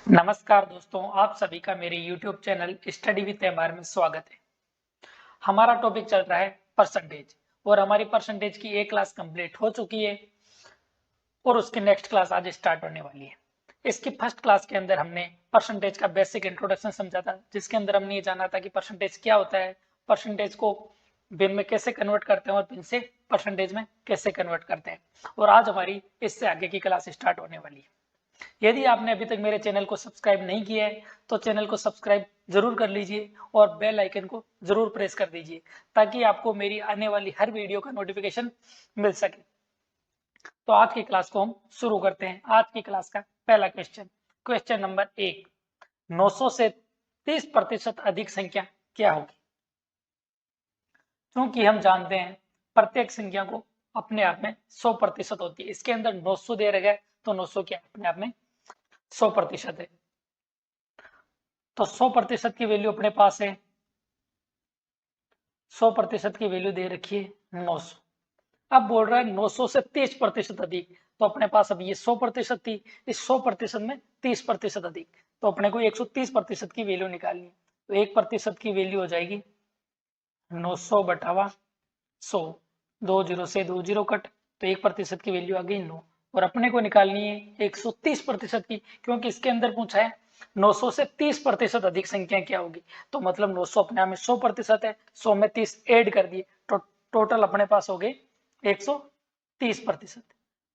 नमस्कार दोस्तों, आप सभी का मेरे YouTube channel study with MR में स्वागत है। हमारा टॉपिक चल रहा है परसेंटेज और हमारी परसेंटेज की एक क्लास कंप्लीट हो चुकी है और उसकी नेक्स्ट क्लास आज स्टार्ट होने वाली है। इसकी फर्स्ट क्लास के अंदर हमने परसेंटेज का बेसिक इंट्रोडक्शन समझा था, जिसके अंदर हमने ये जाना था कि परसेंटेज क्या होता है, परसेंटेज को बिन में कैसे कन्वर्ट करते हैं और बिन से परसेंटेज में कैसे कन्वर्ट करते हैं। और आज हमारी इससे आगे की क्लास स्टार्ट होने वाली है। यदि आपने अभी तक मेरे चैनल को सब्सक्राइब नहीं किया है तो चैनल को सब्सक्राइब जरूर कर लीजिए और बेल आइकन को जरूर प्रेस कर दीजिए ताकि आपको मेरी आने वाली हर वीडियो का नोटिफिकेशन मिल सके। तो आज की क्लास को हम शुरू करते हैं। आज की क्लास का पहला क्वेश्चन नंबर 1, 900 से 30% अधिक संख्या क्या होगी। क्योंकि हम जानते हैं प्रत्येक संख्या को अपने आप में 100% होती है। इसके अंदर 900 दे रखा है तो 900 क्या अपने आप में 100% है। तो 100% की वैल्यू अपने पास है, 100% की वैल्यू दे रखी है 900। अब बोल रहा है 900 से 30% अधिक, तो अपने पास अब ये 100% थी, इस 100% में 30% अधिक, तो अपने को 130% की वैल्यू निकालनी है। तो 1% की वैल्यू हो जाएगी 900 बटावा 100, 2 जीरो से 2 जीरो कट, तो 1% की वैल्यू आ गई 9। और अपने को निकालनी है 130% की, क्योंकि इसके अंदर पूछा है 900 से 30% अधिक संख्या क्या होगी। तो मतलब 900 अपने आप में 100% है, 100 में 30 ऐड कर दिए तो टोटल अपने पास हो गए 130%।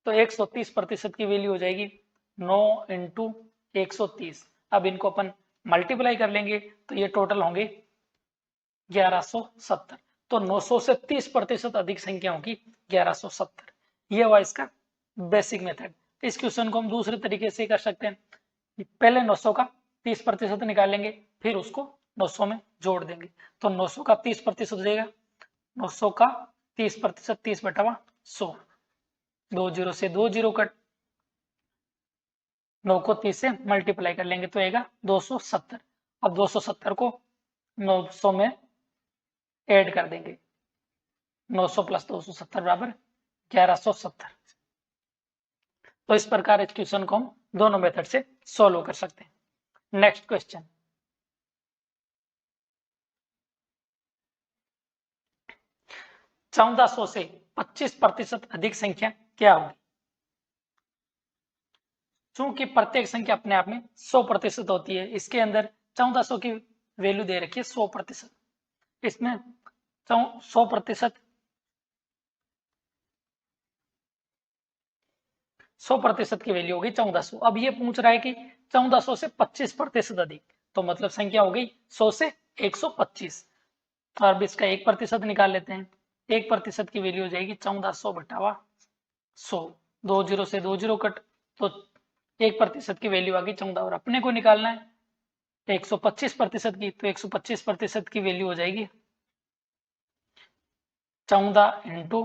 तो 130% की वैल्यू हो जाएगी 9 इंटू 130। अब इनको अपन मल्टीप्लाई कर लेंगे तो ये टोटल होंगे 1170। तो 900 से 30% अधिक संख्या होगी 1170। ये हुआ इसका बेसिक मेथड। इस क्वेश्चन को हम दूसरे तरीके से कर सकते हैं। पहले 900 का 30% निकालेंगे, फिर उसको 900 में जोड़ देंगे। तो 900 का 30% हो जाएगा 900 का 30%, 30 बटावा 100, 2 जीरो से 2 जीरो कट, 9 को 30 से मल्टीप्लाई कर लेंगे तो आएगा 270। अब 270 को 900 में ऐड कर देंगे, 900 प्लस 270 बराबर 1170। तो इस प्रकार इस क्वेश्चन को हम दोनों मेथड से सॉल्व कर सकते हैं। नेक्स्ट क्वेश्चन, 1400 से 25% अधिक संख्या क्या होगी। चूंकि प्रत्येक संख्या अपने आप में 100% होती है, इसके अंदर 1400 की वैल्यू दे रखी है 100%। इसमें 100% 100% की वैल्यू होगी 1400। अब ये पूछ रहा है कि 1400 से 25% अधिक, तो मतलब संख्या हो गई 100 से 125। और अब इसका 1% निकाल लेते हैं। 1% की वैल्यू हो जाएगी 1400 बटावा 100, 2 जीरो से 2 जीरो कट, तो 1% की वैल्यू आ गई 14। और अपने को निकालना है 125% की, तो 125% की वैल्यू हो जाएगी 14 इंटू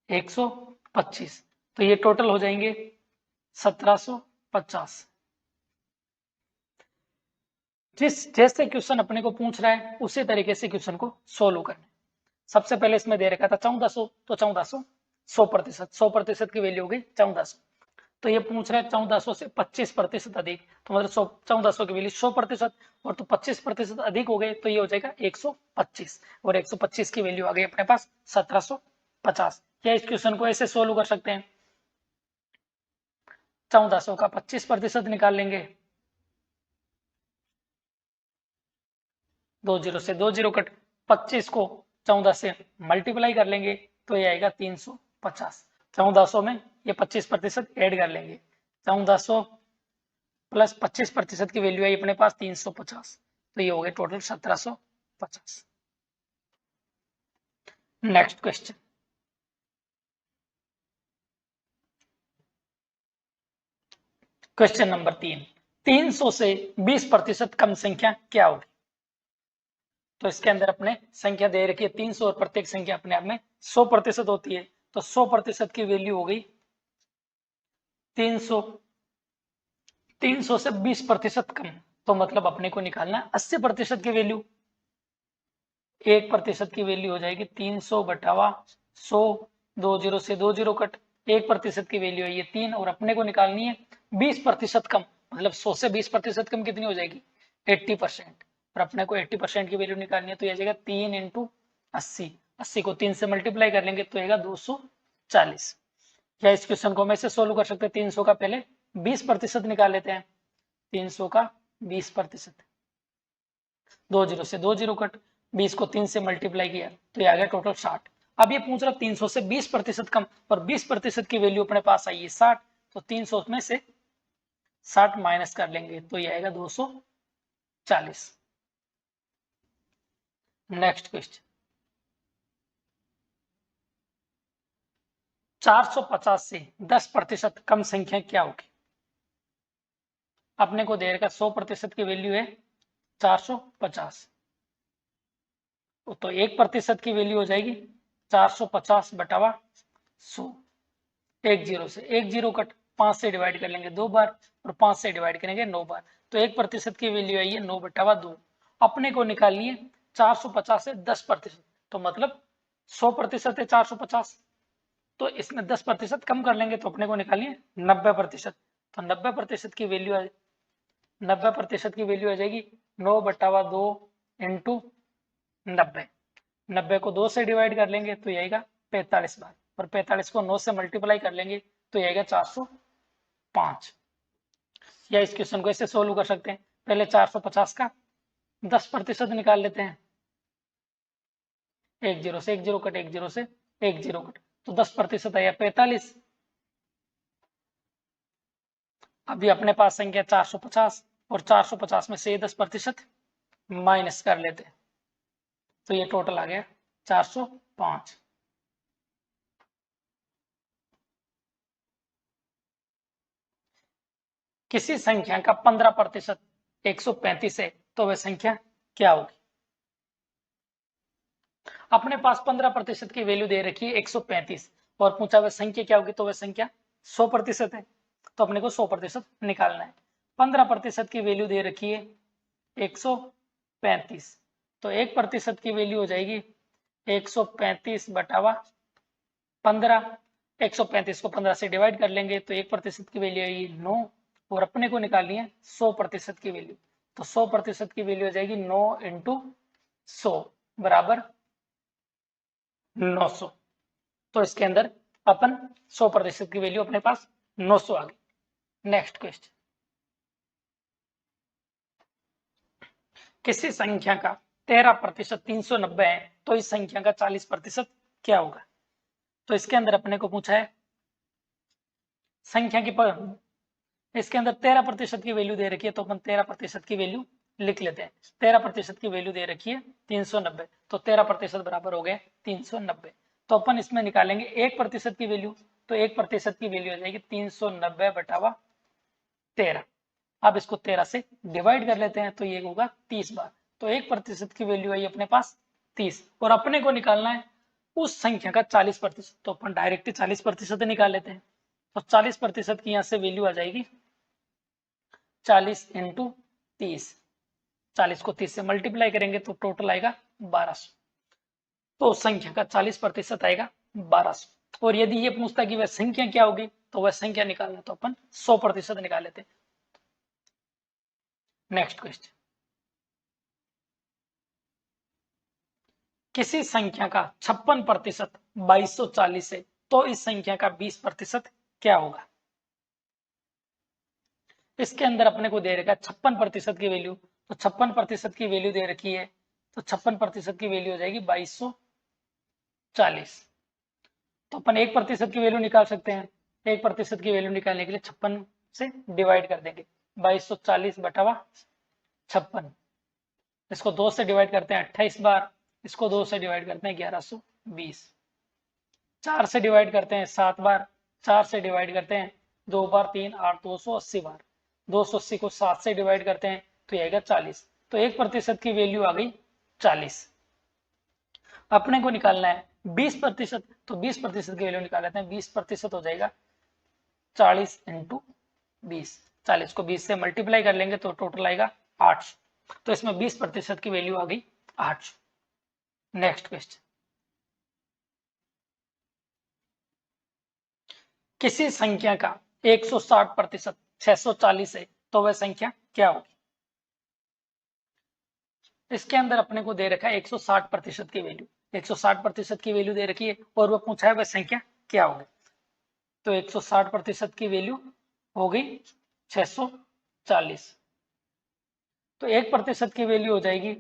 125, तो ये टोटल हो जाएंगे 1750। जैसे क्वेश्चन अपने को पूछ रहा है उसी तरीके से क्वेश्चन को सोल्व करना है। सबसे पहले इसमें दे रखा था 1400, तो 1400 100%, 100% की वैल्यू हो गई 1400। तो ये पूछ रहा है 1400 से 25% अधिक, तो मतलब 1400 की वैल्यू 100%, और तो 25% अधिक हो गए तो ये हो जाएगा 125, और 125 की वैल्यू आ गई अपने पास 1750। क्या इस क्वेश्चन को ऐसे सोल्व कर सकते हैं। 1400 का 25% निकाल लेंगे, 2 जीरो से 2 जीरो कट, 25 को 14 से मल्टीप्लाई कर लेंगे तो ये आएगा 350। 1400 में ये 25% ऐड कर लेंगे, 1400 प्लस 25% की वैल्यू आई अपने पास 350, तो ये हो गए total 1750। Next question, question number 3, 300 से 20% कम संख्या क्या होगी। तो इसके अंदर अपने संख्या दे रखी है 300 और प्रत्येक संख्या अपने आप में 100% होती है, तो 100% की वैल्यू हो गई 300, 300 से 20% कम, तो मतलब अपने को निकालना 80% की वैल्यू। 1% की वैल्यू हो जाएगी 300 बटावा 100, 2 जीरो से 2 जीरो कट, 1% की वैल्यू है ये 3, और अपने को निकालनी है 20% कम, मतलब 100 से 20% कम कितनी हो जाएगी 80%। और अपने को 80% की वैल्यू निकालनी है तो यह जाएगा 3 इंटू 80, 80 को 3 से मल्टीप्लाई कर लेंगे तो आएगा 240। या इस क्वेश्चन को हम ऐसे सोल्व कर सकते हैं, 300 का पहले 20% निकाल लेते हैं, 300 का 20%, 2 जीरो से 2 जीरो कट, 20 को 3 से मल्टीप्लाई किया तो ये आ गया टोटल 60। अब ये पूछ रहा 300 से 20% कम, और 20% की वैल्यू अपने पास आई है 60, तो 300 में से 60 माइनस कर लेंगे तो ये आएगा 240। नेक्स्ट क्वेश्चन, 450 से 10% कम संख्या क्या होगी। अपने को दे रखा 100% की वैल्यू है 450, तो 1% की वैल्यू हो जाएगी 450 बटावा 100। 1 जीरो से 1 जीरो कट, 5 से डिवाइड कर लेंगे 2 बार, और 5 से डिवाइड करेंगे 9 बार, तो 1% की वैल्यू आई है 9 बटावा 2। अपने को निकालनी है 450 से 10%, तो मतलब 100% है 450, तो इसमें 10% कम कर लेंगे तो अपने को निकालनी है 90%। तो 90% की वैल्यू 90% की वैल्यू आ जाएगी 9 बटावा 2 इंटू 90। 90 को 2 से डिवाइड कर लेंगे तो ये आएगा 45 बार, और 45 को 9 से मल्टीप्लाई कर लेंगे तो ये आएगा 405। या इस क्वेश्चन को ऐसे सोल्व कर सकते हैं, पहले 450 का 10% निकाल लेते हैं, 1 जीरो से 1 जीरो कट, 1 जीरो से 1 जीरो कट, तो 10% आया 45। अभी अपने पास संख्या 450, और 450 में से 10% माइनस कर लेते हैं तो ये टोटल आ गया 405। किसी संख्या का 15% 135 है तो वह संख्या क्या होगी। अपने पास 15% की वैल्यू दे रखी है 135, और पूछा वह संख्या क्या होगी, तो वह संख्या 100% है, तो अपने को 100% निकालना है। 15% की वैल्यू दे रखी है 135, तो 1% की वैल्यू हो जाएगी 135 बटावा 15। 135 को 15 से डिवाइड कर लेंगे तो 1% की वैल्यू आएगी 9, और अपने को निकालनी है 100% की वैल्यू, तो 100% की वैल्यू हो जाएगी 9 इंटू 100 बराबर 900। तो इसके अंदर अपन 100% की वैल्यू अपने पास 900 आ गई। नेक्स्ट क्वेश्चन, किसी संख्या का 13% 390 है तो इस संख्या का 40% क्या होगा। तो इसके अंदर अपने को पूछा है संख्या की इसके अंदर 13% की वैल्यू दे रखी है, तो अपन 13% की वैल्यू लिख लेते हैं। 13% की वैल्यू दे रखी है 390, तो 13% बराबर हो गए 390। तो अपन इसमें निकालेंगे 1% की वैल्यू, तो 1% की वैल्यू आ जाएगी 390 बटावा 13। अब इसको 13 से डिवाइड कर लेते हैं तो ये होगा 30 बार, तो 1% की वैल्यू आई अपने पास 30, और अपने को निकालना है उस संख्या का 40%, तो अपन डायरेक्ट 40% निकाल लेते हैं। तो 40% की यहाँ से वैल्यू आ जाएगी 40 इंटू 30, 40 को 30 से मल्टीप्लाई करेंगे तो टोटल आएगा 1200, तो उस संख्या का 40% आएगा 1200। और यदि ये पूछता कि वह संख्या क्या होगी, तो वह संख्या निकालना तो अपन 100% निकाल लेते हैं। नेक्स्ट क्वेश्चन, किसी संख्या का 56% 2240 है तो इस संख्या का 20% क्या होगा। इसके अंदर अपने को दे रखा है 56% की वैल्यू, तो 56% की वैल्यू दे रखी है, तो 56% की वैल्यू हो जाएगी 2240। तो अपन 1% की वैल्यू निकाल सकते हैं, 1% की वैल्यू निकालने के लिए 56 से डिवाइड कर देंगे, 2240 बटावा 56। इसको 2 से डिवाइड करते हैं 28 बार, इसको 2 से डिवाइड करते हैं 1120। 4 से डिवाइड करते हैं 7 बार, 4 से डिवाइड करते हैं 2 बार, 3 8 280 बार, 280 को 7 से डिवाइड करते हैं तो आएगा 40, तो 1% की वैल्यू आ गई 40। अपने को निकालना है 20%, तो 20% की वैल्यू निकाल लेते हैं, 20% हो जाएगा 40 इंटू 20, 40 को 20 से मल्टीप्लाई कर लेंगे तो टोटल आएगा 800, तो इसमें 20% की वैल्यू आ गई 800। नेक्स्ट क्वेश्चन, किसी संख्या का 160% 640 है तो वह संख्या क्या होगी। इसके अंदर अपने को दे रखा है 160% की वैल्यू, 160% की वैल्यू दे रखी है और वो पूछा है वह संख्या क्या होगी। तो 160% की वैल्यू हो गई 640। तो 1% की वैल्यू हो जाएगी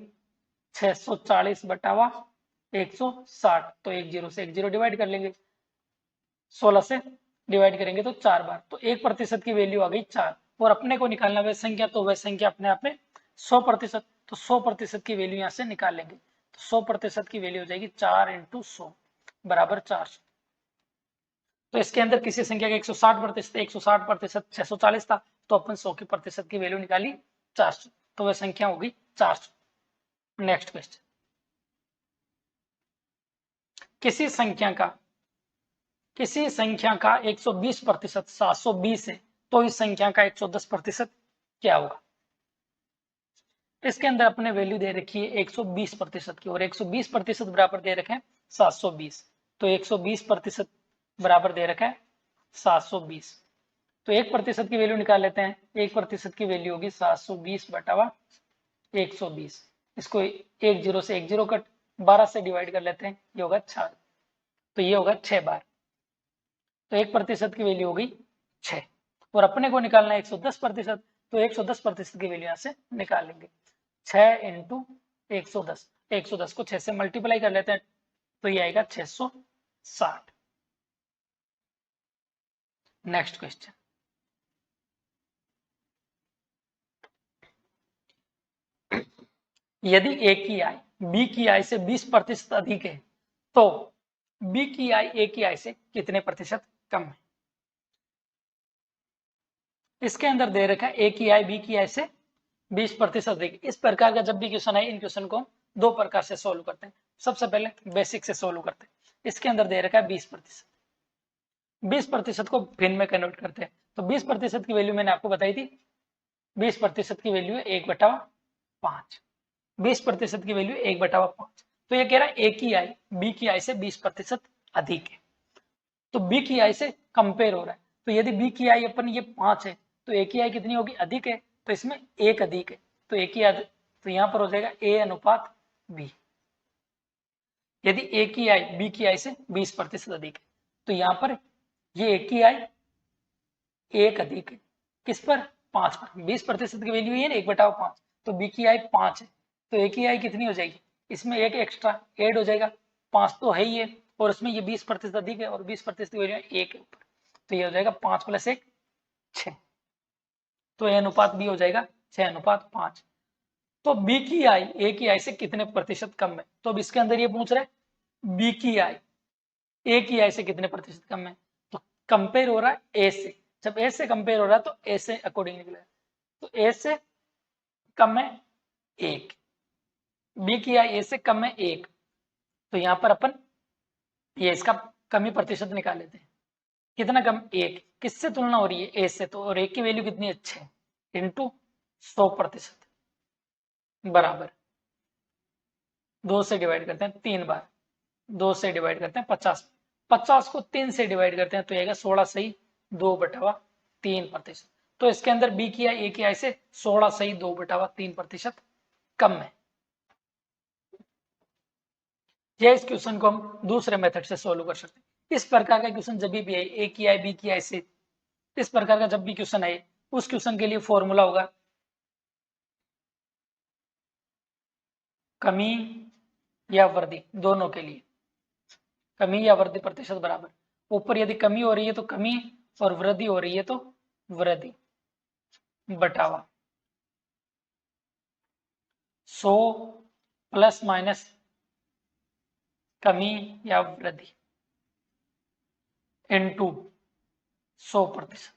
640 बटावा 160। तो 10 से 10 डिवाइड कर लेंगे, 16 से डिवाइड करेंगे तो 4 बार। तो 1% की वैल्यू आ गई 4 और अपने को निकालना वह संख्या, तो वह संख्या अपने आप में 100%। तो 100% की वैल्यू यहां से निकाल लेंगे। तो 100% की वैल्यू हो जाएगी 4 × 100 बराबर 400। तो इसके अंदर किसी संख्या का 160%, 160% 640 था, तो अपन 100% की वैल्यू निकाली 400। तो वह संख्या होगी 400। नेक्स्ट क्वेश्चन, किसी संख्या का 120% 720 है, तो इस संख्या का 110% क्या होगा। इसके अंदर अपने वैल्यू दे रखी है 120% की और 120% बराबर दे रखे हैं 720। तो 120% बराबर दे रखा है 720। तो 1% की वैल्यू निकाल लेते हैं। 1% की वैल्यू होगी 720 बटावा 120। इसको 10 से 10 कट 12 से डिवाइड कर लेते हैं, ये होगा 6। तो ये होगा 6 बार। तो 1% की वैल्यू होगी 6 और अपने को निकालना है 110%। तो 110% की वैल्यू यहां से निकाल लेंगे। 6 × 110, 110 को 6 से मल्टीप्लाई कर लेते हैं, तो ये आएगा 660। नेक्स्ट क्वेश्चन, यदि ए की आई बी की आई से 20% अधिक है, तो बी की आई ए की आई से कितने प्रतिशत कम है। इसके अंदर दे रखा है ए की आई बी की आई से 20% अधिक। इस प्रकार का जब भी क्वेश्चन आए, इन क्वेश्चन को हम दो प्रकार से सोल्व करते हैं। सबसे पहले बेसिक से सोल्व करते हैं। इसके अंदर दे रखा है 20%, 20% को भिन्न में कन्वर्ट करते हैं। तो 20% की वैल्यू मैंने आपको बताई थी, 20% की वैल्यू है 1/5। 20% की वैल्यू 1/5। तो ये कह रहा है ए की आई बी की आई से 20% अधिक है, तो बी की आई से कंपेयर हो रहा है। तो यदि बी की आई अपन ये 5 है, तो ए की आई कितनी होगी, अधिक है, तो इसमें 1 अधिक है। तो ए की आई, तो यहां पर हो जाएगा ए अनुपात बी। यदि ए की आई बी की आई से 20% अधिक है, तो यहां पर ये ए की आई 1 अधिक है, किस पर, 5 पर। 20% की वैल्यू है ना 1/5, तो बी की आई 5 है, तो ए की आई कितनी हो जाएगी, इसमें एक एक्स्ट्रा ऐड हो जाएगा, 5 तो है ही है और उसमें ये 20% अधिक है और 20% की वैल्यू 1 है ऊपर, तो ये हो जाएगा 5 + 1 6। तो ए अनुपात बी हो जाएगा 6:5। तो बी की आई ए की आई से कितने प्रतिशत कम है। तो अब इसके अंदर ये पूछ रहा है बी की आई ए की आई से कितने प्रतिशत कम है। तो कंपेयर हो रहा है ए से, जब ए से कंपेयर हो रहा है तो ए से अकॉर्डिंग निकलेगा। तो ए से कम है 1, बी की आई ए से कम है 1, तो यहां पर अपन ये इसका कमी प्रतिशत निकाल लेते हैं। कितना कम, 1। किससे तुलना हो रही है, ए से, तो और ए की वैल्यू कितनी है 6 × 100% बराबर 2 से डिवाइड करते हैं 3 बार, 2 से डिवाइड करते हैं 50, 50 को 3 से डिवाइड करते हैं तो आएगा 16 सही 2/3%। तो इसके अंदर बी की आई ए की आई से 16 सही 2/3% कम है। यह इस क्वेश्चन को हम दूसरे मेथड से सोल्व कर सकते हैं। इस प्रकार का क्वेश्चन जब भी आए ए की आई बी की आई से, इस प्रकार का जब भी क्वेश्चन आए, उस क्वेश्चन के लिए फॉर्मूला होगा कमी या वृद्धि, दोनों के लिए कमी या वृद्धि प्रतिशत बराबर, ऊपर यदि कमी हो रही है तो कमी और वृद्धि हो रही है तो वृद्धि बटावा 100 ± कमी या वृद्धि इनटू 100%।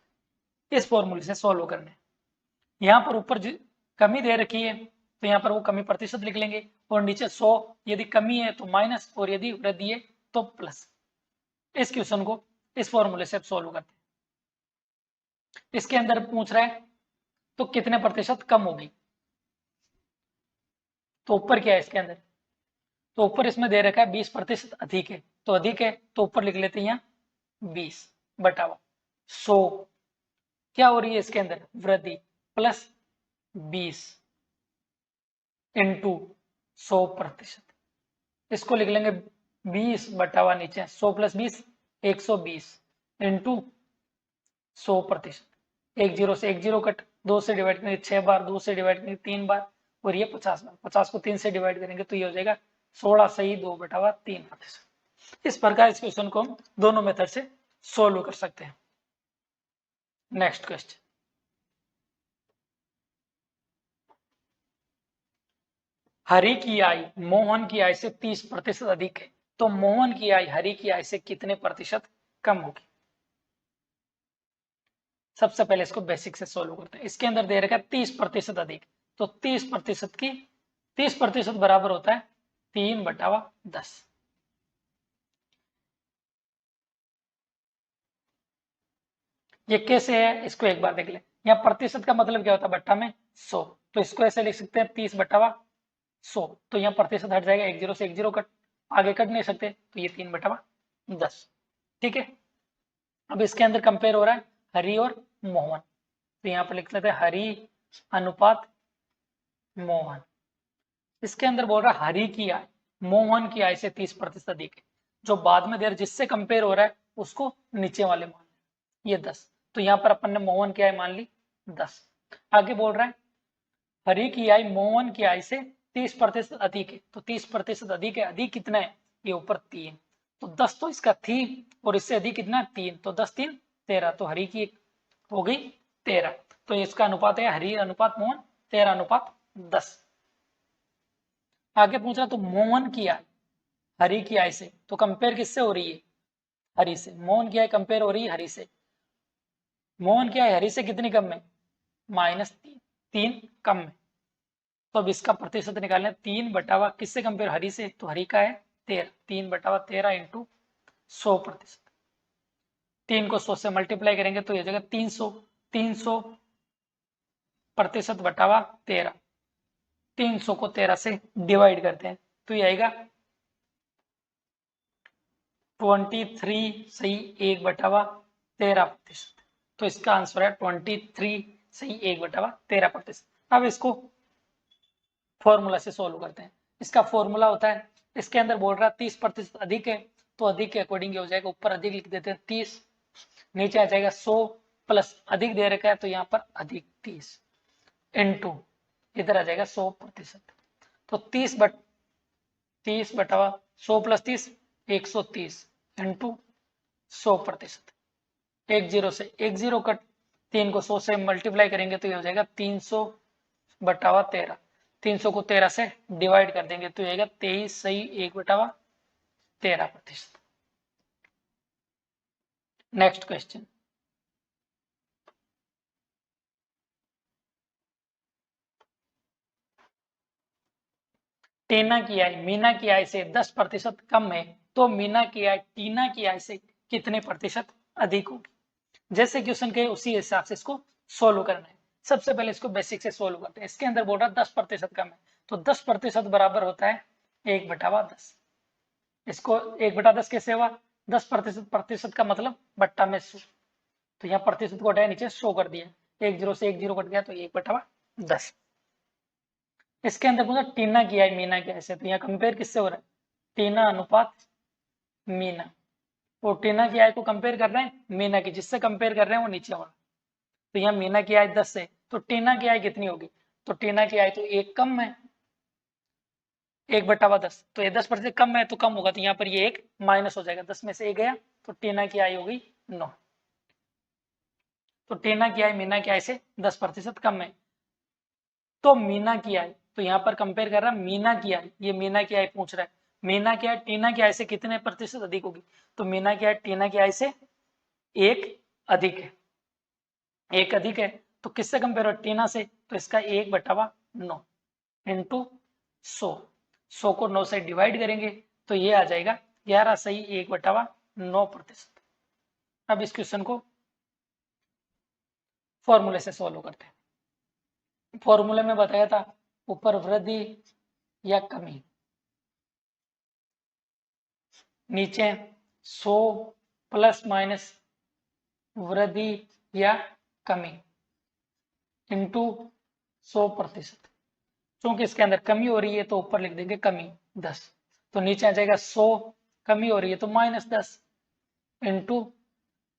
इस फॉर्मूले से सॉल्व करने, यहां पर ऊपर कमी दे रखी है तो यहां पर वो कमी प्रतिशत लिख लेंगे और नीचे 100 यदि कमी है तो माइनस और यदि वृद्धि है तो प्लस। इस क्वेश्चन को इस फॉर्मूले से सॉल्व करते हैं। इसके अंदर पूछ रहा है तो कितने प्रतिशत कम होगी। तो ऊपर क्या है इसके अंदर, तो ऊपर इसमें दे रखा है 20% अधिक है, तो अधिक है तो ऊपर लिख लेते हैं यहाँ 20 बटावा 100। क्या हो रही है इसके अंदर, वृद्धि प्लस 20 इंटू 100%। इसको लिख लेंगे 20 बटा हुआ नीचे 100 प्लस 20 120 इंटू 100%। एक जीरो से एक जीरो कट, 2 से डिवाइड करेंगे 6 बार, 2 से डिवाइड करेंगे 3 बार, और ये 50 बार। 50 को 3 से डिवाइड करेंगे तो ये हो जाएगा 16 सही 2 बटा हुआ 3%। इस प्रकार इस क्वेश्चन को हम दोनों मेथड से सोल्व कर सकते हैं। नेक्स्ट क्वेश्चन, हरि की आय मोहन की आय से 30% अधिक है, तो मोहन की आय हरि की आय से कितने प्रतिशत कम होगी। सबसे पहले इसको बेसिक से सोल्व करते हैं। इसके अंदर दे रखा है 30% अधिक, तो 30% बराबर होता है 3 बटा 10। ये कैसे है इसको एक बार देख ले। यहाँ प्रतिशत का मतलब क्या होता है, बट्टा में 100, तो इसको ऐसे लिख सकते हैं 30 बटा 100। तो यहाँ प्रतिशत हट जाएगा, एक जीरो से एक जीरो कट, आगे कट नहीं सकते, तो ये 3 बटा 10। ठीक है, अब इसके अंदर कंपेयर हो रहा है हरि और मोहन, तो यहाँ पर लिख लेते हैं हरि अनुपात मोहन। इसके अंदर बोल रहा है हरि की आय मोहन की आय से 30% अधिक है। जो बाद में देर जिससे कंपेयर हो रहा है उसको नीचे वाले मान ये 10, तो यहाँ पर अपन ने मोहन की आय मान ली 10। आगे बोल रहा है हरि की आय मोहन की आय से 30% अधिक है, तो 30% अधिक है, अधिक कितना है, ये ऊपर 3, तो 10 तो इसका थी, और इससे अधिक कितना 3, तो 10 3 13, तो हरि की हो गई 13, तो इसका अनुपात है हरि अनुपात मोहन 13 अनुपात 10। आगे पूछ रहा तो मोहन की आय हरि की आय से, तो कंपेयर किससे हो रही है, हरि से। मोहन की आय कंपेयर हो रही है हरि से, मोहन की आय हरि से कितनी कम है, -3, 3 कम है। तो अब इसका प्रतिशत निकालना है 3 बटा किससे कंपेयर, हरि से, तो हरि का है 13, 3 बटा 13 इंटू 100%। 3 को 100 से मल्टीप्लाई करेंगे तो ये जाएगा 300, 300% बटा 13, 300 को 13 से डिवाइड करते हैं तो ये आएगा 23 सही 1 बटा 13%। तो इसका आंसर है 23 सही 1 बटा 13%। अब इसको फॉर्मूला से सोल्व करते हैं। इसका फॉर्मूला होता है, इसके अंदर बोल रहा है 30% अधिक है, तो अधिक के अकॉर्डिंग हो जाएगा, ऊपर अधिक लिख देते हैं 30, नीचे आ जाएगा 100 प्लस अधिक दे रखा है तो यहाँ पर अधिक 30 इंटू इधर आ जाएगा 100%, तो 30 बटा 100 प्लस 30 130 इंटू 100%। एक जीरो से एक जीरो कट, 3 को 100 से मल्टीप्लाई करेंगे तो ये हो जाएगा 300 बटा 13, 300 को 13 से डिवाइड कर देंगे तो ये आएगा 23 सही 1 बटा 13%। नेक्स्ट क्वेश्चन, टीना की आय मीना की आय से 10% कम है, तो मीना की आय टीना की आय से कितने प्रतिशत अधिक होगी। जैसे क्वेश्चन के उसी हिसाब से इसको सोल्व करना है। सबसे पहले इसको बेसिक से सोल्व करते हैं। इसके अंदर बोल रहा 10% कम है, तो 10% बराबर होता है 1 बटा 10। इसको 1 बटा 10 कैसे हुआ, 10% का मतलब बट्टा में 100, तो यहाँ प्रतिशत को हटाया नीचे 100 कर दिया, एक जीरो से एक जीरो कट गया तो 1 बटा 10। इसके अंदर पूछा टीना की आय मीना की आय से, तो यहाँ कंपेयर किससे हो रहा है, टीना अनुपात मीना, वो टीना की आय को कंपेयर कर रहे हैं मीना की, जिससे कंपेयर कर रहे हैं वो नीचे वाला। तो यहाँ मीना की आय 10 है, तो टीना की आय कितनी होगी, तो टीना की आय तो 1 कम है, 1 बटा 10, तो ये 10% कम है तो कम होगा, तो यहाँ पर ये 1 माइनस हो जाएगा, 10 में से 1 गया, तो टीना की आय होगी 9। तो टीना की आय मीना की आय से 10% कम है। तो मीना की आय, तो यहाँ पर कंपेयर कर रहा है मीना की आय, ये मीना की आय पूछ रहा है, मीना की आय टीना की आय से कितने प्रतिशत अधिक होगी, तो मीना की आय टीना की आय से 1 अधिक है, 1 अधिक है, तो किससे कंपेयर हो, टीना से, तो इसका 1 बटा 9 इंटू 100, 100 को 9 से डिवाइड करेंगे तो ये आ जाएगा 11 सही 1 बटा 9%। अब इस क्वेश्चन को फॉर्मूले से सोल्व करते हैं। फॉर्मूले में बताया था ऊपर वृद्धि या कमी, नीचे 100 प्लस माइनस वृद्धि या कमी। इंटू 100%। क्योंकि इसके अंदर कमी हो रही है तो ऊपर लिख देंगे कमी 10, तो नीचे आ जाएगा 100, कमी हो रही है तो -10 इंटू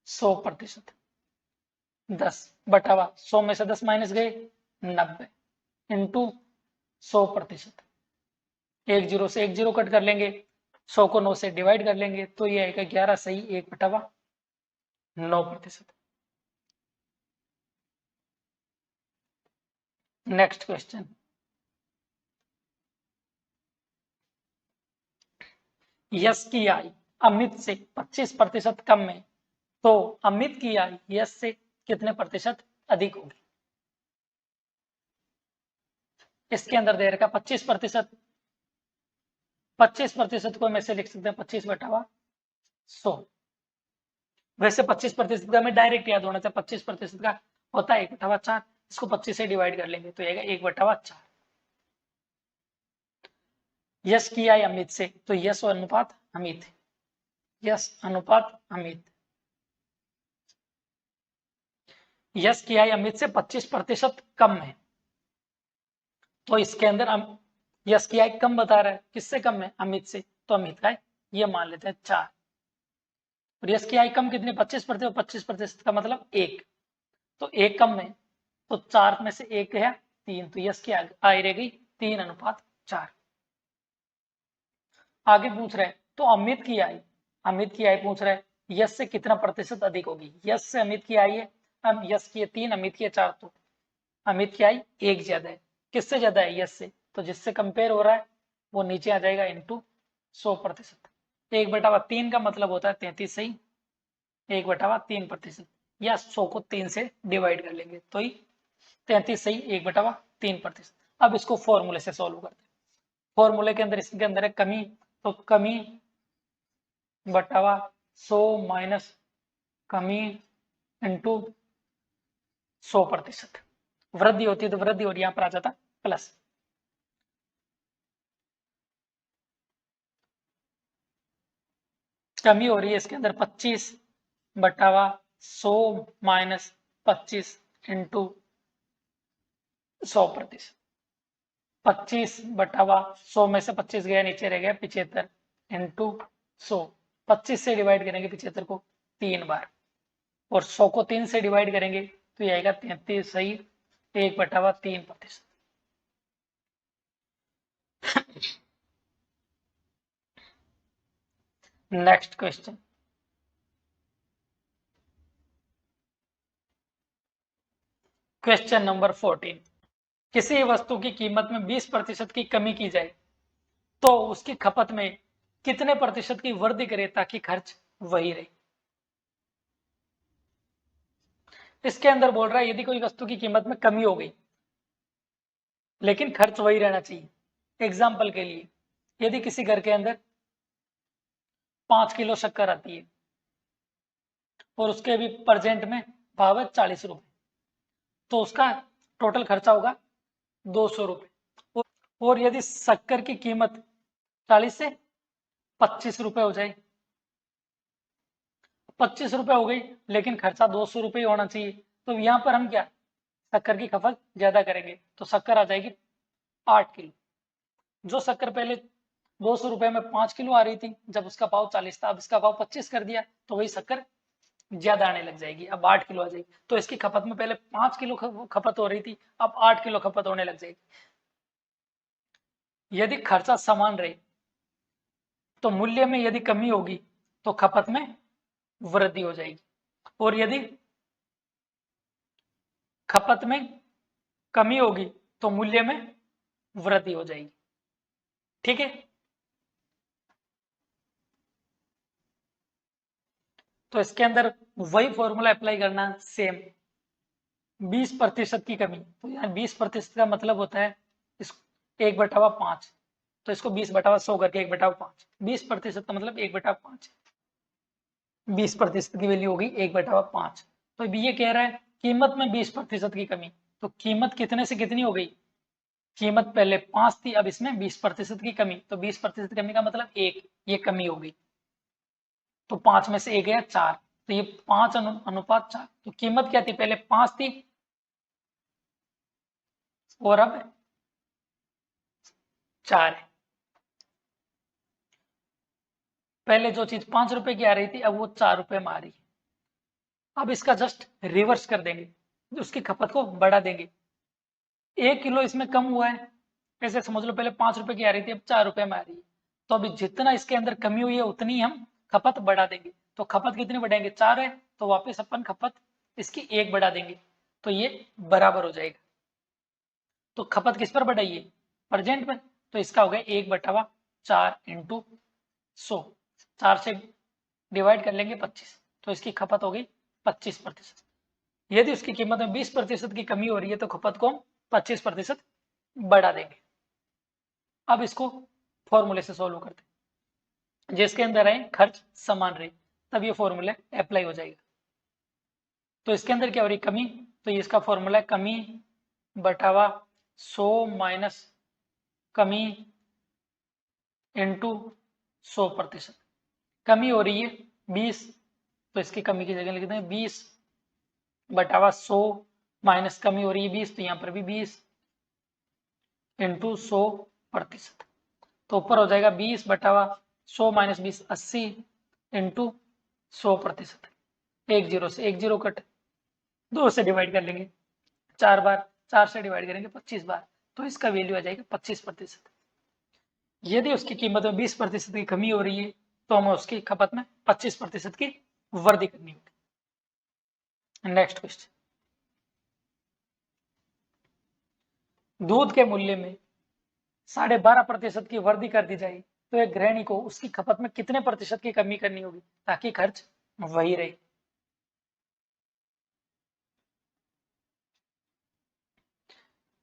100%। 10 बटावा 100 में से 10 माइनस गए 90 इंटू 100%। एक जीरो से एक जीरो कट कर लेंगे, 100 को 9 से डिवाइड कर लेंगे तो ये आएगा 11 सही 1/9%। नेक्स्ट क्वेश्चन, यस की आई अमित से 25% कम है तो अमित की आई यस से कितने प्रतिशत अधिक होगी। इसके अंदर दे रखा 25%, 25% को हम ऐसे लिख सकते हैं 25/100। वैसे 25% का हमें डायरेक्ट याद होना चाहिए, 25% का होता है 1/4, इसको 25 से डिवाइड कर लेंगे तो आएगा 1/4। यस की आई अमित से, तो यस अनुपात अमित, यस अनुपात अमित, यस की आई अमित से 25% कम है तो इसके अंदर यस की आई कम बता रहा है, किससे कम है अमित से, तो अमित का ये मान लेते हैं 4। और यस की आई कम कितनी 25%, 25% का मतलब 1, तो 1 कम है तो 4 में से 1 गया 3, तो यस की आई रह गई 3/4। आगे पूछ रहे हैं तो अमित की आई पूछ रहा है यस से कितना प्रतिशत अधिक होगी। यस से अमित की आई है, अब यस की है 3, अमित की है 4, तो अमित की आई 1 ज्यादा है, किससे ज्यादा है यस से, तो जिससे कंपेयर हो रहा है वो नीचे आ जाएगा इंटू 100%। 1/3 का मतलब होता है 33 सही, 1/3%, या 100 को 3 से डिवाइड कर लेंगे तो ही 33 सही 1/3%। अब इसको फॉर्मूले से सॉल्व करते हैं। फॉर्मूले के अंदर इसके अंदर है कमी, तो कमी बटावा 100 माइनस कमी इंटू 100%। वृद्धि होती है तो वृद्धि और यहां पर आ जाता प्लस। कमी हो रही है इसके अंदर 25/100 माइनस 25 इंटू 100%। 25/100 में से 25 गया नीचे रह गया 75 इंटू 100। 25 से डिवाइड करेंगे 75 को 3 बार और 100 को 3 से डिवाइड करेंगे तो ये आएगा 33 सही 1/3%। नेक्स्ट क्वेश्चन, क्वेश्चन नंबर 14, किसी वस्तु की कीमत में 20% की कमी की जाए तो उसकी खपत में कितने प्रतिशत की वृद्धि करे ताकि खर्च वही रहे। इसके अंदर बोल रहा है यदि कोई वस्तु की कीमत में कमी हो गई लेकिन खर्च वही रहना चाहिए। एग्जाम्पल के लिए यदि किसी घर के अंदर 5 किलो शक्कर आती है और उसके भी प्रेजेंट में भाव है 40 रुपए, तो उसका टोटल खर्चा होगा 200 रुपए। और यदि शक्कर की कीमत 40 से 25 रुपए हो जाए, 25 रुपए हो गई लेकिन खर्चा 200 रुपए होना चाहिए, तो यहां पर हम क्या शक्कर की खपत ज्यादा करेंगे तो शक्कर आ जाएगी 8 किलो। जो शक्कर पहले 200 रुपए में 5 किलो आ रही थी, जब उसका भाव 40 था, अब इसका भाव 25 कर दिया तो वही शक्कर ज्यादा आने लग जाएगी, अब 8 किलो आ जाएगी। तो इसकी खपत में पहले 5 किलो खपत हो रही थी, अब 8 किलो खपत होने लग जाएगी। यदि खर्चा समान रहे तो मूल्य में यदि कमी होगी तो खपत में वृद्धि हो जाएगी, और यदि खपत में कमी होगी तो मूल्य में वृद्धि हो जाएगी। ठीक है, तो इसके अंदर वही फॉर्मूला अप्लाई करना सेम। 20% की कमी, तो यहाँ 20% का मतलब होता है इस 1/5, तो इसको 20/100 करके 1/5, 20% का मतलब 1/5, 20% की वैल्यू होगी 1/5। तो ये कह रहा है कीमत में 20% की कमी, तो कीमत कितने से कितनी हो गई, कीमत पहले 5 थी, अब इसमें 20% की कमी, तो 20% कमी का मतलब 1, ये कमी हो गई, तो 5 में से 1 गया 4, तो ये 5 अनुपात 4। तो कीमत क्या थी पहले 5 थी, और अब 4 है। पहले जो चीज 5 रुपए की आ रही थी अब वो 4 रुपए में आ रही है। अब इसका जस्ट रिवर्स कर देंगे, उसकी खपत को बढ़ा देंगे। 1 किलो इसमें कम हुआ है, ऐसे समझ लो पहले 5 रुपए की आ रही थी अब 4 रुपए में आ रही है। तो अभी जितना इसके अंदर कमी हुई है उतनी हम खपत बढ़ा देंगे। तो खपत कितनी बढ़ाएंगे, 4 है तो वापस अपन खपत इसकी 1 बढ़ा देंगे, तो ये बराबर हो जाएगा। तो खपत किस पर बढ़ाई है, प्रेजेंट पर, तो इसका हो गया 1/4 इंटू 100। 4 से डिवाइड कर लेंगे 25, तो इसकी खपत हो गई 25%। यदि उसकी कीमत में 20% की कमी हो रही है तो खपत को हम 25% बढ़ा देंगे। अब इसको फॉर्मूले से सॉल्व करते हैं, जिसके अंदर है खर्च समान रहे, तब ये फॉर्मूला अप्लाई हो जाएगा। तो इसके अंदर क्या हो रही कमी, तो ये इसका फॉर्मूला है कमी बटावा 100 माइनस कमी इंटू 100%। कमी हो रही है 20, तो इसकी कमी की जगह लिख दें 20 बटावा 100 माइनस कमी हो रही है 20, तो यहाँ पर भी 20 इंटू 100%। तो ऊपर हो जाएगा 20 बटावा 100 माइनस 20 80 इंटू 100%। 1 0 से 1 0 कट, 2 से डिवाइड कर लेंगे 4 बार, 4 से डिवाइड करेंगे 25 बार, तो इसका वैल्यू आ जाएगा 25%। यदि उसकी कीमत में 20% की कमी हो रही है तो हमें उसकी खपत में 25% की वृद्धि करनी होगी। नेक्स्ट क्वेश्चन, दूध के मूल्य में 12.5% की वृद्धि कर दी जाए तो एक गृहिणी को उसकी खपत में कितने प्रतिशत की कमी करनी होगी ताकि खर्च वही रहे।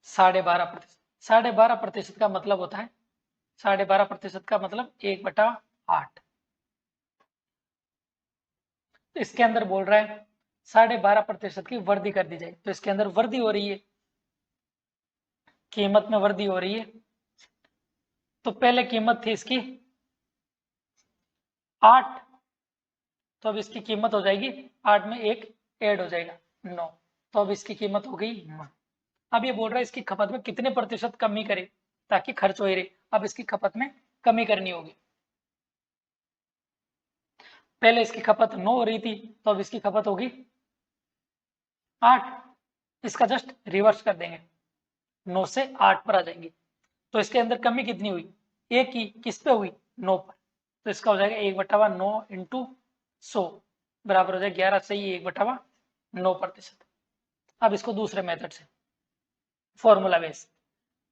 साढ़े बारह प्रतिशत, 12.5% का मतलब होता है 12.5% का मतलब 1/8। इसके अंदर बोल रहा है 12.5% की वृद्धि कर दी जाए, तो इसके अंदर वृद्धि हो रही है, कीमत में वृद्धि हो रही है। तो पहले कीमत थी इसकी 8, तो अब इसकी कीमत हो जाएगी 8 में 1 ऐड हो जाएगा 9, तो अब इसकी कीमत हो गई 9। अब ये बोल रहा है इसकी खपत में कितने प्रतिशत कमी करे ताकि खर्च हो ही रहे। अब इसकी खपत में कमी करनी होगी, पहले इसकी खपत 9 हो रही थी तो अब इसकी खपत होगी 8। इसका जस्ट रिवर्स कर देंगे, 9 से 8 पर आ जाएंगे। तो इसके अंदर कमी कितनी हुई, एक की किस पे हुई, 9 पर, तो इसका हो जाएगा 1/9 इंटू 100 बराबर हो जाएगा 11 सही 1/9%। अब इसको दूसरे मेथड से फॉर्मूला बेस,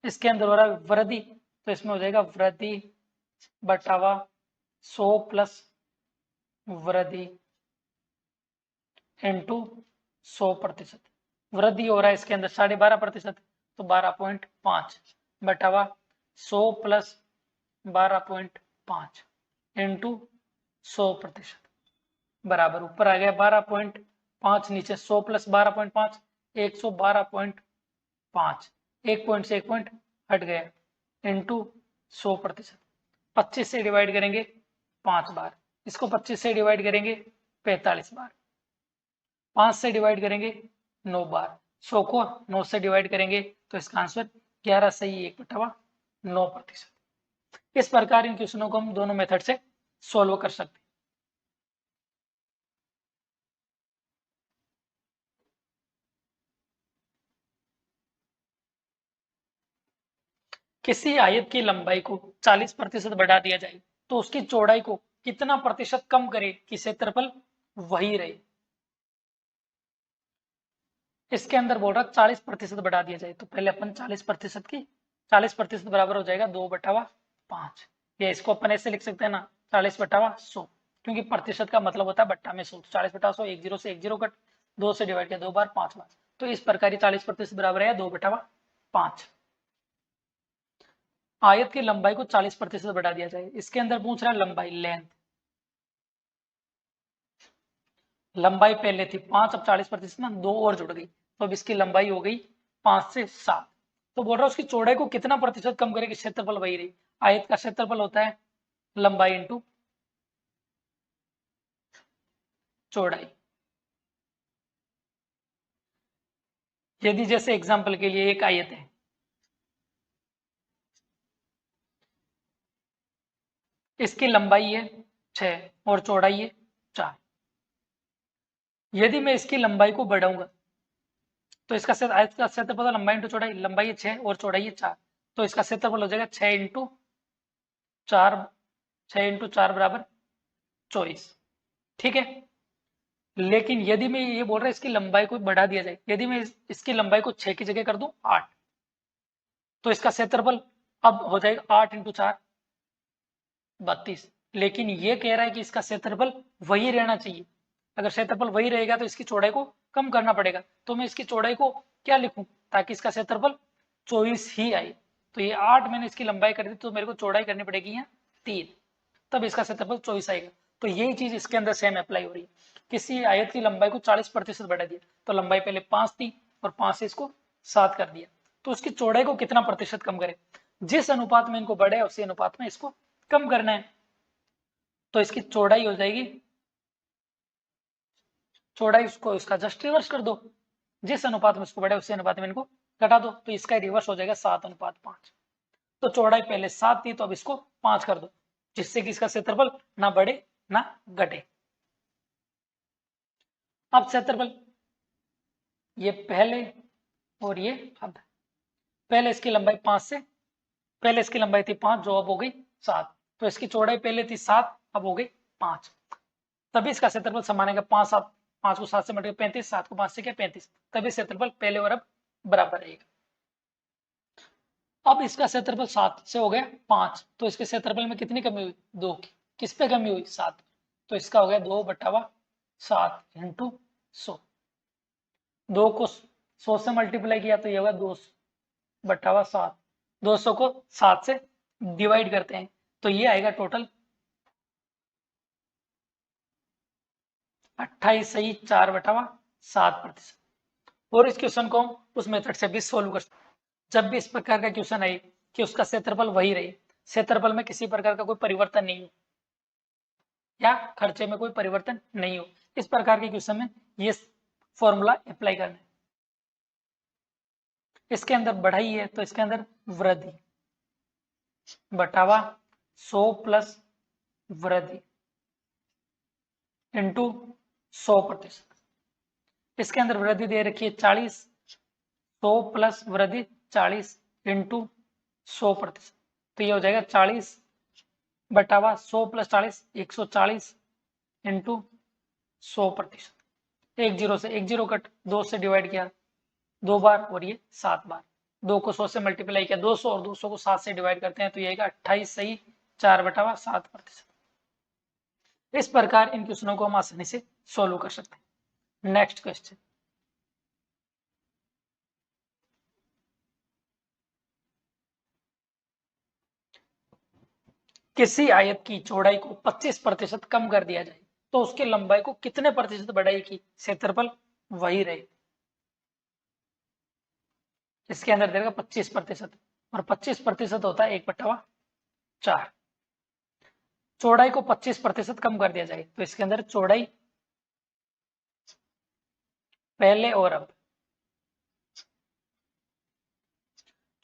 इसके अंदर हो रहा है वृद्धि, तो इसमें हो जाएगा वृद्धि बटावा 100 प्लस वृद्धि इंटू 100%। वृद्धि हो रहा है इसके अंदर 12.5%, तो 12.5 बटावा 100 प्लस 12.5 इंटू 100% बराबर ऊपर आ गया 12.5, नीचे 100 प्लस 12.5 112.5, 1 पॉइंट से 1 पॉइंट हट गया इंटू 100%। 25 से डिवाइड करेंगे 5 बार, इसको 25 से डिवाइड करेंगे 45 बार, 5 से डिवाइड करेंगे 9 बार, 100 को 9 से डिवाइड करेंगे तो इसका आंसर 11 सही 1/9%। इस प्रकार इन क्वेश्चनों को हम दोनों मेथड से सॉल्व कर सकते हैं। किसी आयत की लंबाई को 40% बढ़ा दिया जाए तो उसकी चौड़ाई को कितना प्रतिशत कम करे कि क्षेत्रफल वही रहे। इसके अंदर बोल रहा 40% बढ़ा दिया जाए, तो पहले अपन 40% की 40% बराबर हो जाएगा 2/5, या इसको अपन ऐसे लिख सकते हैं ना 40/100, क्योंकि प्रतिशत का मतलब होता है बट्टा में 100। 40/100 1 0 से 1 0 कट, 2 से डिवाइड किया 2 बार 5 बार, तो इस प्रकार ही 40% बराबर है 2/5। आयत की लंबाई को 40% बढ़ा दिया जाए, इसके अंदर पूछ रहा है लंबाई लेंथ। लंबाई पहले थी 5, अब 40% ना 2 और जुड़ गई, तो अब इसकी लंबाई हो गई 5 से 7। तो बोल रहा है उसकी चौड़ाई को कितना प्रतिशत कम करेगी, क्षेत्रफल वही रही। आयत का क्षेत्रफल होता है लंबाई इंटू चौड़ाई। यदि जैसे एग्जांपल के लिए एक आयत है, इसकी लंबाई है 6 और चौड़ाई है 4। यदि मैं इसकी लंबाई को बढ़ाऊंगा तो इसका आयत का क्षेत्रफल लंबाई इंटू चौड़ाई, लंबाई है 6 और चौड़ाई है 4, तो इसका क्षेत्रफल हो जाएगा 6 इंटू 4, 6 इंटू 4 बराबर 24। ठीक है। लेकिन यदि मैं ये बोल रहा इसकी लंबाई को बढ़ा दिया जाए, यदि मैं इसकी लंबाई को 6 की जगह कर दूं 8, तो इसका क्षेत्रफल अब हो जाएगा 8 इंटू 4 32। लेकिन ये कह रहा है कि इसका क्षेत्रफल वही रहना चाहिए। अगर क्षेत्रफल वही रहेगा तो इसकी चौड़ाई को कम करना पड़ेगा। तो मैं इसकी चौड़ाई को क्या लिखूं ताकि इसका क्षेत्रफल 24 ही आए। तो ये 8 मैंने इसकी लंबाई कर दी, तो मेरे को चौड़ाई करनी पड़ेगी यहाँ 3, तब इसका क्षेत्रफल 24 आएगा। तो यही चीज इसके अंदर सेम अप्लाई हो रही है। किसी आयत की लंबाई को 40% बढ़ा दिया, तो लंबाई पहले 5 थी और 5 से इसको 7 कर दिया, तो उसकी चौड़ाई को कितना प्रतिशत कम करे, जिस अनुपात में इनको बढ़े उसी अनुपात में इसको कम करना है। तो इसकी चौड़ाई हो जाएगी, चौड़ाई उसको इसका जस्ट रिवर्स कर दो, जिस अनुपात में इसको बढ़े उसी अनुपात में इनको घटा दो, तो इसका रिवर्स हो जाएगा 7:5। तो चौड़ाई पहले 7 थी तो अब इसको 5 कर दो, जिससे कि इसका क्षेत्रफल ना बढ़े ना घटे। अब क्षेत्रफल ये पहले और ये अब, पहले इसकी लंबाई 5 से, पहले इसकी लंबाई थी 5 जो अब हो गई 7, तो इसकी चौड़ाई पहले थी 7 अब हो गई 5, तभी इसका क्षेत्रफल समान है 5 7, 5 को 7 से मल्टीप्लाई 35, 7 को 5 से क्या 35, तभी क्षेत्रफल पहले और अब बराबर रहेगा। अब इसका क्षेत्रफल 7 से हो गया 5, तो इसके क्षेत्रफल में कितनी कमी हुई 2 की, किस पे कमी हुई 7, तो इसका हो गया 2/7 इंटू 100। 2 को 100 से मल्टीप्लाई किया तो ये होगा 2/7, 200 को 7 से डिवाइड करते हैं तो ये आएगा टोटल 28 सही 4/7%। और इस क्वेश्चन को उस मेथड से भी सोल्व कर सकते हैं। जब भी इस प्रकार का क्वेश्चन आए कि उसका क्षेत्रफल वही रहे, क्षेत्रफल में किसी प्रकार का कोई परिवर्तन नहीं हो या खर्चे में कोई परिवर्तन नहीं हो, इस प्रकार के क्वेश्चन में ये फॉर्मूला अप्लाई करना है। इसके अंदर बढ़ाई है तो इसके अंदर वृद्धि बटावा 100 प्लस वृद्धि इंटू 100%। इसके अंदर वृद्धि दे रखी है 40, 100 प्लस वृद्धि 40 इंटू 100%, तो ये हो जाएगा 40 बटावा 100 प्लस 40 140 इंटू 100%। 1 0 से 1 0 कट, 2 से डिवाइड किया 2 बार और ये 7 बार, 2 को 100 से मल्टीप्लाई किया 200 और 200 को 7 से डिवाइड करते हैं तो ये आएगा 28 सही 4/7%। इस प्रकार इन क्वेश्चनों को हम आसानी से सोल्व कर सकते हैं। नेक्स्ट क्वेश्चन, किसी आयत की चौड़ाई को 25% कम कर दिया जाए तो उसकी लंबाई को कितने प्रतिशत बढ़ाई कि क्षेत्रफल वही रहे। इसके अंदर देगा 25%, और 25% होता है 1/4। चौड़ाई को 25% कम कर दिया जाए तो इसके अंदर चौड़ाई पहले और अब,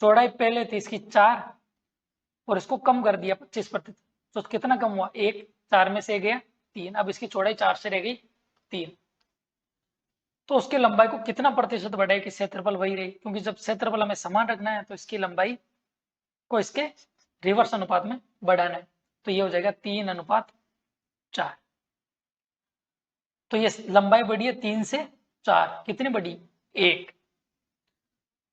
चौड़ाई पहले थी इसकी 4 और इसको कम कर दिया 25%, तो कितना कम हुआ 1, 4 में से गया 3, अब इसकी चौड़ाई 4 से रह गई 3, तो उसकी लंबाई को कितना प्रतिशत बढ़ाए कि क्षेत्रफल वही रहे, क्योंकि जब क्षेत्रफल हमें समान रखना है तो इसकी लंबाई को इसके रिवर्स अनुपात में बढ़ाना है, तो ये हो जाएगा 3:4। तो ये लंबाई बढ़ी है 3 से 4, कितनी बढ़ी 1,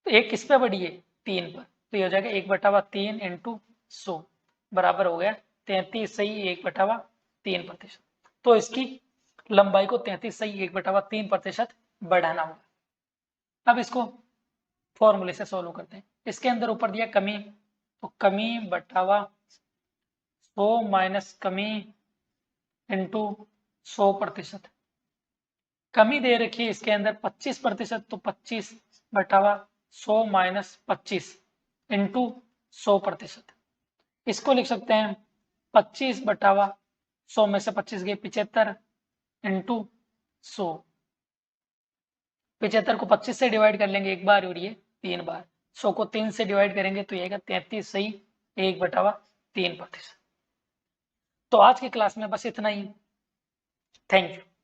तो 1 किस पे बढ़ी है 3 पर, तो ये हो जाएगा 1/3 इंटू 100 बराबर हो गया 33 सही 1/3%। तो इसकी लंबाई को 33 सही 1/3% बढ़ाना होगा। अब इसको फॉर्मूले से सोल्व करते हैं। इसके अंदर ऊपर दिया कमी, तो कमी बटावा 100 माइनस कमी इंटू 100%। कमी दे रखी है इसके अंदर 25%, तो 25 बटावा 100 माइनस 25 इंटू 100%। इसको लिख सकते हैं 25 बटावा 100 में से 25 गए 75 इंटू 100। 75 को 25 से डिवाइड कर लेंगे एक बार और ये 3 बार, 100 को 3 से डिवाइड करेंगे तो ये 33 सही 1/3%। तो आज की क्लास में बस इतना ही। Thank you.